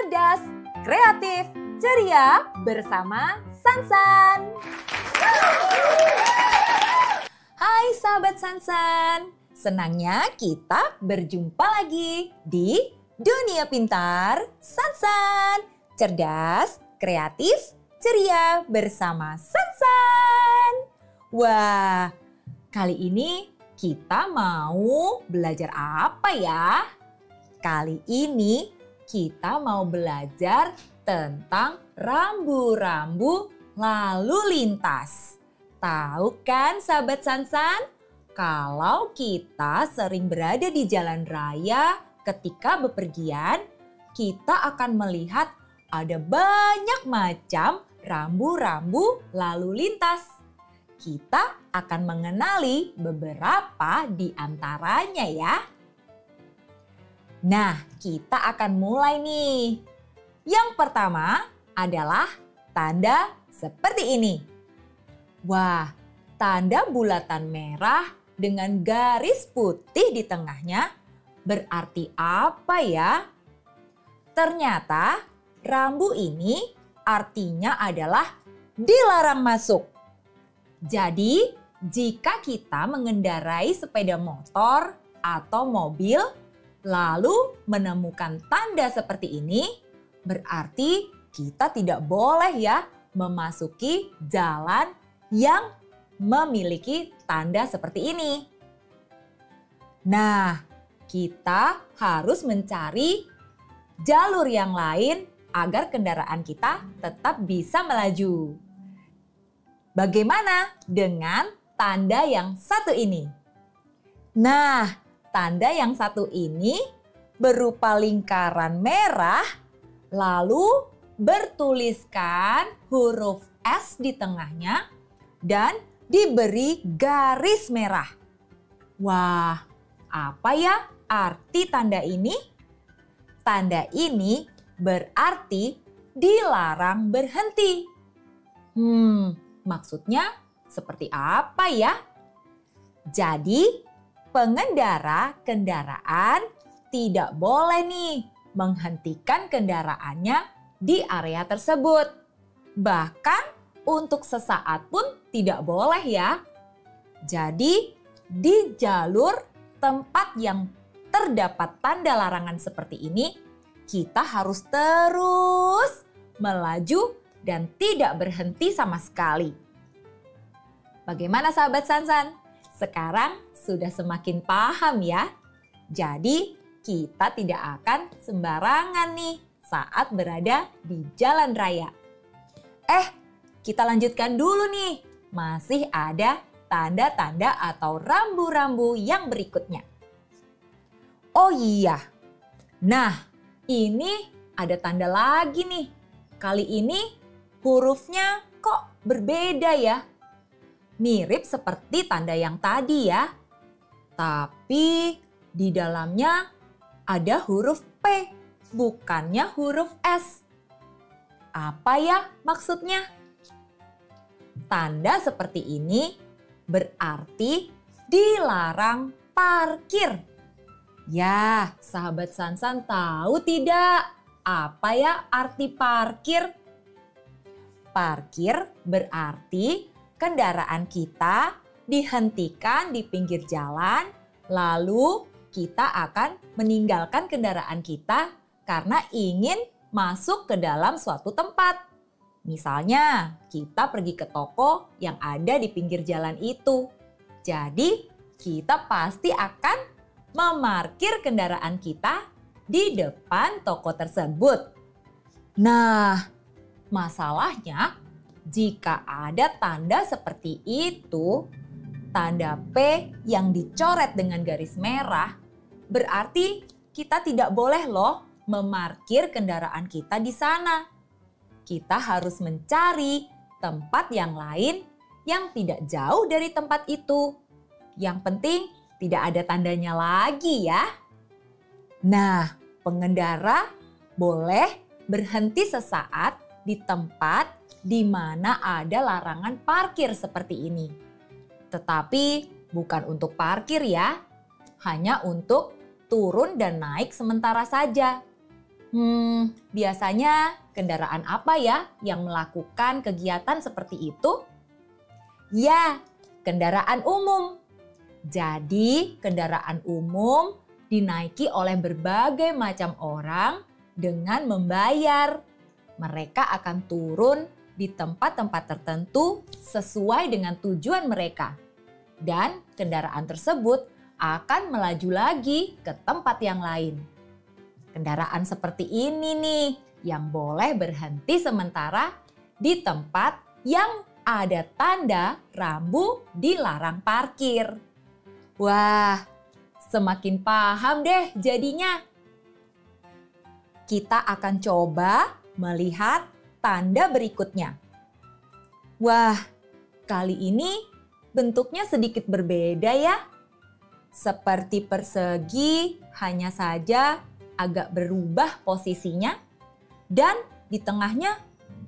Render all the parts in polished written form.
cerdas, kreatif, ceria bersama Sansan. Hai sahabat Sansan, senangnya kita berjumpa lagi di Dunia Pintar Sansan. Cerdas, kreatif, ceria bersama Sansan. Wah, kali ini kita mau belajar apa ya? Kali ini kita mau belajar tentang rambu-rambu lalu lintas. Tahu kan sahabat Sansan? Kalau kita sering berada di jalan raya ketika bepergian, kita akan melihat ada banyak macam rambu-rambu lalu lintas. Kita akan mengenali beberapa di antaranya ya. Nah, kita akan mulai nih. Yang pertama adalah tanda seperti ini. Wah, tanda bulatan merah dengan garis putih di tengahnya berarti apa ya? Ternyata rambu ini artinya adalah dilarang masuk. Jadi, jika kita mengendarai sepeda motor atau mobil, lalu menemukan tanda seperti ini, berarti kita tidak boleh ya memasuki jalan yang memiliki tanda seperti ini. Nah, kita harus mencari jalur yang lain agar kendaraan kita tetap bisa melaju. Bagaimana dengan tanda yang satu ini? Nah, tanda yang satu ini berupa lingkaran merah lalu bertuliskan huruf S di tengahnya dan diberi garis merah. Wah, apa ya arti tanda ini? Tanda ini berarti dilarang berhenti. Maksudnya seperti apa ya? Jadi, pengendara kendaraan tidak boleh nih menghentikan kendaraannya di area tersebut. Bahkan untuk sesaat pun tidak boleh ya. Jadi, di jalur tempat yang terdapat tanda larangan seperti ini, kita harus terus melaju dan tidak berhenti sama sekali. Bagaimana sahabat Sansan? Sekarang sudah semakin paham ya? Jadi kita tidak akan sembarangan nih saat berada di jalan raya. Kita lanjutkan dulu nih. Masih ada tanda-tanda atau rambu-rambu yang berikutnya. Oh iya. Nah, ini ada tanda lagi nih. Kali ini hurufnya kok berbeda ya? Mirip seperti tanda yang tadi ya. Tapi di dalamnya ada huruf P, bukannya huruf S. Apa ya maksudnya? Tanda seperti ini berarti dilarang parkir. Ya, sahabat Sansan tahu tidak apa ya arti parkir? Parkir berarti kendaraan kita dihentikan di pinggir jalan, lalu kita akan meninggalkan kendaraan kita karena ingin masuk ke dalam suatu tempat. Misalnya, kita pergi ke toko yang ada di pinggir jalan itu. Jadi, kita pasti akan memarkir kendaraan kita di depan toko tersebut. Nah, masalahnya, jika ada tanda seperti itu, tanda P yang dicoret dengan garis merah, berarti kita tidak boleh loh memarkir kendaraan kita di sana. Kita harus mencari tempat yang lain yang tidak jauh dari tempat itu. Yang penting tidak ada tandanya lagi ya. Nah, pengendara boleh berhenti sesaat di tempat di mana ada larangan parkir seperti ini. Tetapi bukan untuk parkir ya, hanya untuk turun dan naik sementara saja. Biasanya kendaraan apa ya yang melakukan kegiatan seperti itu? Ya, kendaraan umum. Jadi, kendaraan umum dinaiki oleh berbagai macam orang dengan membayar. Mereka akan turun di tempat-tempat tertentu sesuai dengan tujuan mereka. Dan kendaraan tersebut akan melaju lagi ke tempat yang lain. Kendaraan seperti ini nih yang boleh berhenti sementara di tempat yang ada tanda rambu dilarang parkir. Wah, semakin paham deh jadinya. Kita akan coba melihat tanda berikutnya. Wah, kali ini bentuknya sedikit berbeda ya. Seperti persegi, hanya saja agak berubah posisinya. Dan di tengahnya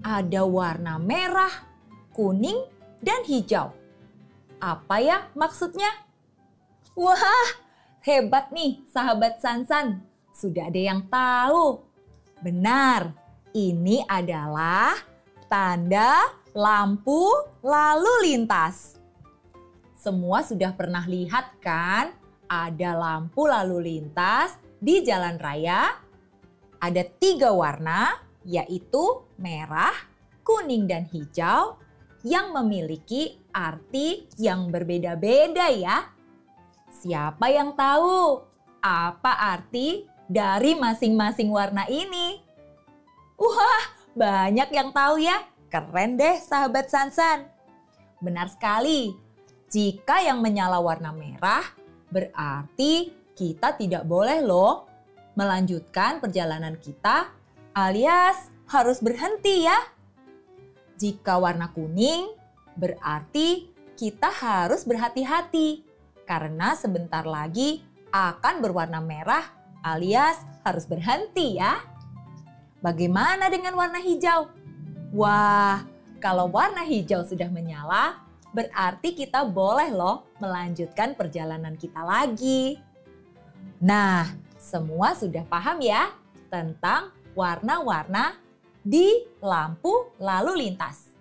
ada warna merah, kuning, dan hijau. Apa ya maksudnya? Wah, hebat nih sahabat Sansan. Sudah ada yang tahu. Benar, ini adalah tanda lampu lalu lintas. Semua sudah pernah lihat kan? Ada lampu lalu lintas di jalan raya. Ada 3 warna, yaitu merah, kuning, dan hijau yang memiliki arti yang berbeda-beda ya. Siapa yang tahu apa arti dari masing-masing warna ini? Wah, banyak yang tahu ya. Keren deh sahabat Sansan. Benar sekali. Jika yang menyala warna merah, berarti kita tidak boleh loh melanjutkan perjalanan kita alias harus berhenti ya. Jika warna kuning, berarti kita harus berhati-hati karena sebentar lagi akan berwarna merah alias harus berhenti ya. Bagaimana dengan warna hijau? Wah, kalau warna hijau sudah menyala, berarti kita boleh loh melanjutkan perjalanan kita lagi. Nah, semua sudah paham ya tentang warna-warna di lampu lalu lintas.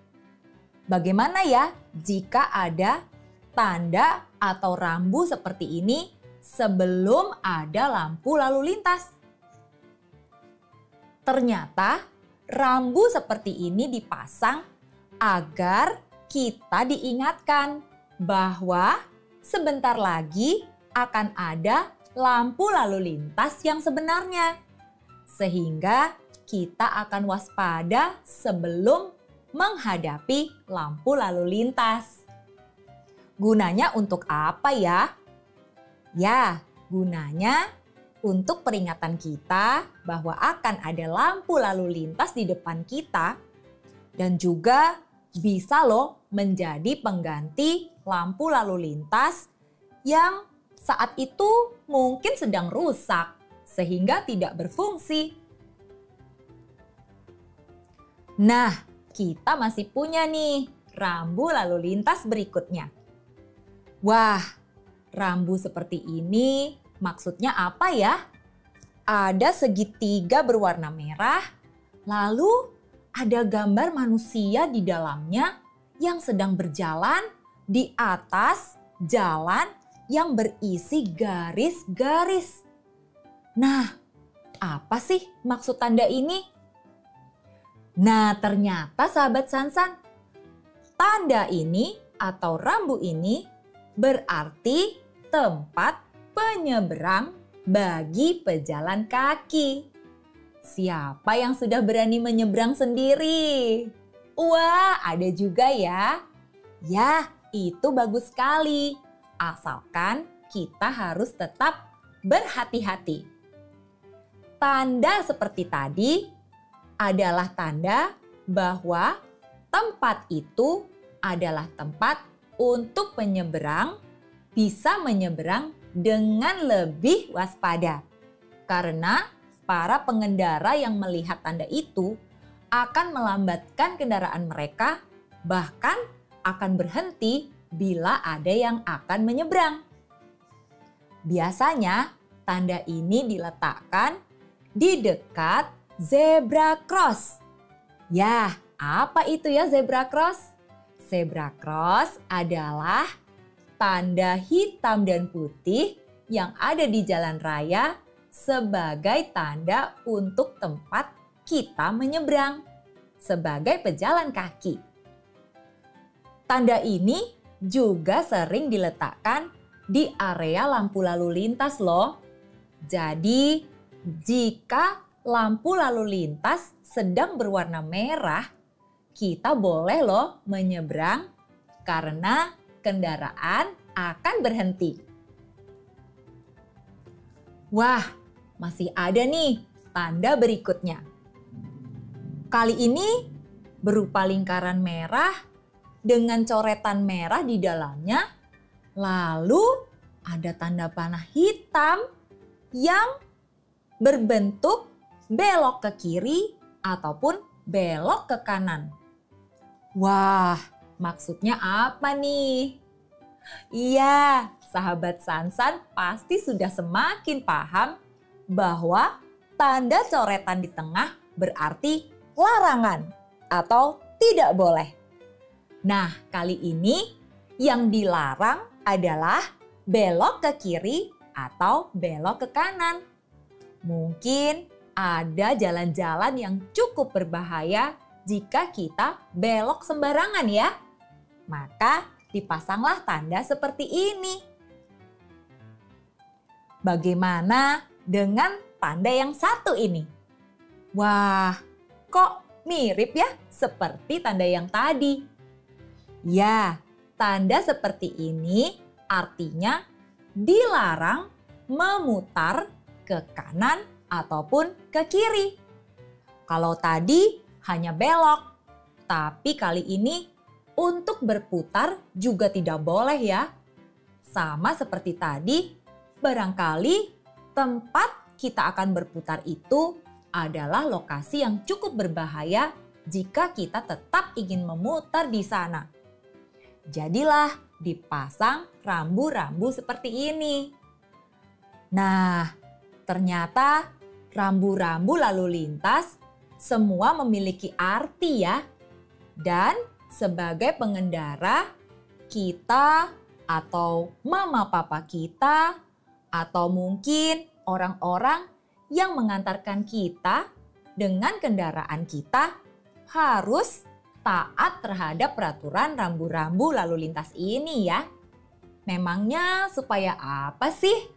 Bagaimana ya jika ada tanda atau rambu seperti ini sebelum ada lampu lalu lintas? Ternyata rambu seperti ini dipasang agar kita diingatkan bahwa sebentar lagi akan ada lampu lalu lintas yang sebenarnya. Sehingga kita akan waspada sebelum menghadapi lampu lalu lintas. Gunanya untuk apa ya? Ya, gunanya untuk peringatan kita bahwa akan ada lampu lalu lintas di depan kita dan juga bisa loh menjadi pengganti lampu lalu lintas yang saat itu mungkin sedang rusak sehingga tidak berfungsi. Nah, kita masih punya nih rambu lalu lintas berikutnya. Wah, rambu seperti ini maksudnya apa ya? Ada segitiga berwarna merah, lalu ada gambar manusia di dalamnya yang sedang berjalan di atas jalan yang berisi garis-garis. Nah, apa sih maksud tanda ini? Nah, ternyata sahabat Sansan, tanda ini atau rambu ini berarti tempat penyeberang bagi pejalan kaki. Siapa yang sudah berani menyeberang sendiri? Wah, ada juga ya. Ya, itu bagus sekali. Asalkan kita harus tetap berhati-hati. Tanda seperti tadi adalah tanda bahwa tempat itu adalah tempat untuk penyeberang bisa menyeberang dengan lebih waspada. Karena para pengendara yang melihat tanda itu akan melambatkan kendaraan mereka, bahkan akan berhenti bila ada yang akan menyeberang. Biasanya tanda ini diletakkan di dekat zebra cross. Ya, apa itu ya zebra cross? Zebra cross adalah tanda hitam dan putih yang ada di jalan raya sebagai tanda untuk tempat kita menyeberang sebagai pejalan kaki. Tanda ini juga sering diletakkan di area lampu lalu lintas loh. Jadi, jika lampu lalu lintas sedang berwarna merah, kita boleh loh menyeberang karena kendaraan akan berhenti. Wah, masih ada nih tanda berikutnya. Kali ini berupa lingkaran merah dengan coretan merah di dalamnya. Lalu ada tanda panah hitam yang berbentuk belok ke kiri ataupun belok ke kanan. Wah, maksudnya apa nih? Iya, sahabat Sansan pasti sudah semakin paham bahwa tanda coretan di tengah berarti larangan atau tidak boleh. Nah, kali ini yang dilarang adalah belok ke kiri atau belok ke kanan. Mungkin ada jalan-jalan yang cukup berbahaya jika kita belok sembarangan ya. Maka dipasanglah tanda seperti ini. Bagaimana dengan tanda yang satu ini? Wah, kok mirip ya seperti tanda yang tadi? Ya, tanda seperti ini artinya dilarang memutar ke kanan ataupun ke kiri. Kalau tadi hanya belok, tapi kali ini untuk berputar juga tidak boleh ya. Sama seperti tadi, barangkali tempat kita akan berputar itu adalah lokasi yang cukup berbahaya jika kita tetap ingin memutar di sana. Jadilah dipasang rambu-rambu seperti ini. Nah, ternyata rambu-rambu lalu lintas semua memiliki arti ya. Dan sebagai pengendara, kita atau mama papa kita atau mungkin orang-orang yang mengantarkan kita dengan kendaraan kita harus taat terhadap peraturan rambu-rambu lalu lintas ini ya. Memangnya supaya apa sih?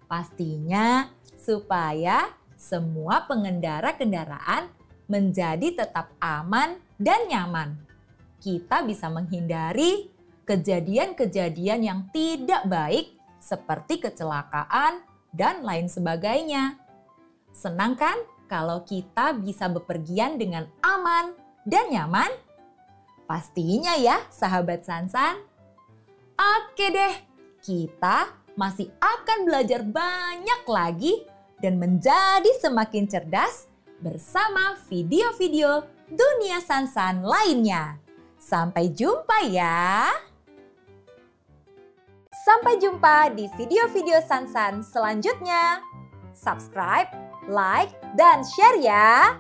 Pastinya supaya semua pengendara kendaraan menjadi tetap aman dan nyaman. Kita bisa menghindari kejadian-kejadian yang tidak baik seperti kecelakaan dan lain sebagainya. Senang kan kalau kita bisa bepergian dengan aman dan nyaman? Pastinya ya sahabat Sansan. Oke deh, kita masih akan belajar banyak lagi dan menjadi semakin cerdas bersama video-video Dunia Sansan lainnya. Sampai jumpa ya. Sampai jumpa di video-video Sansan selanjutnya. Subscribe, like, dan share ya.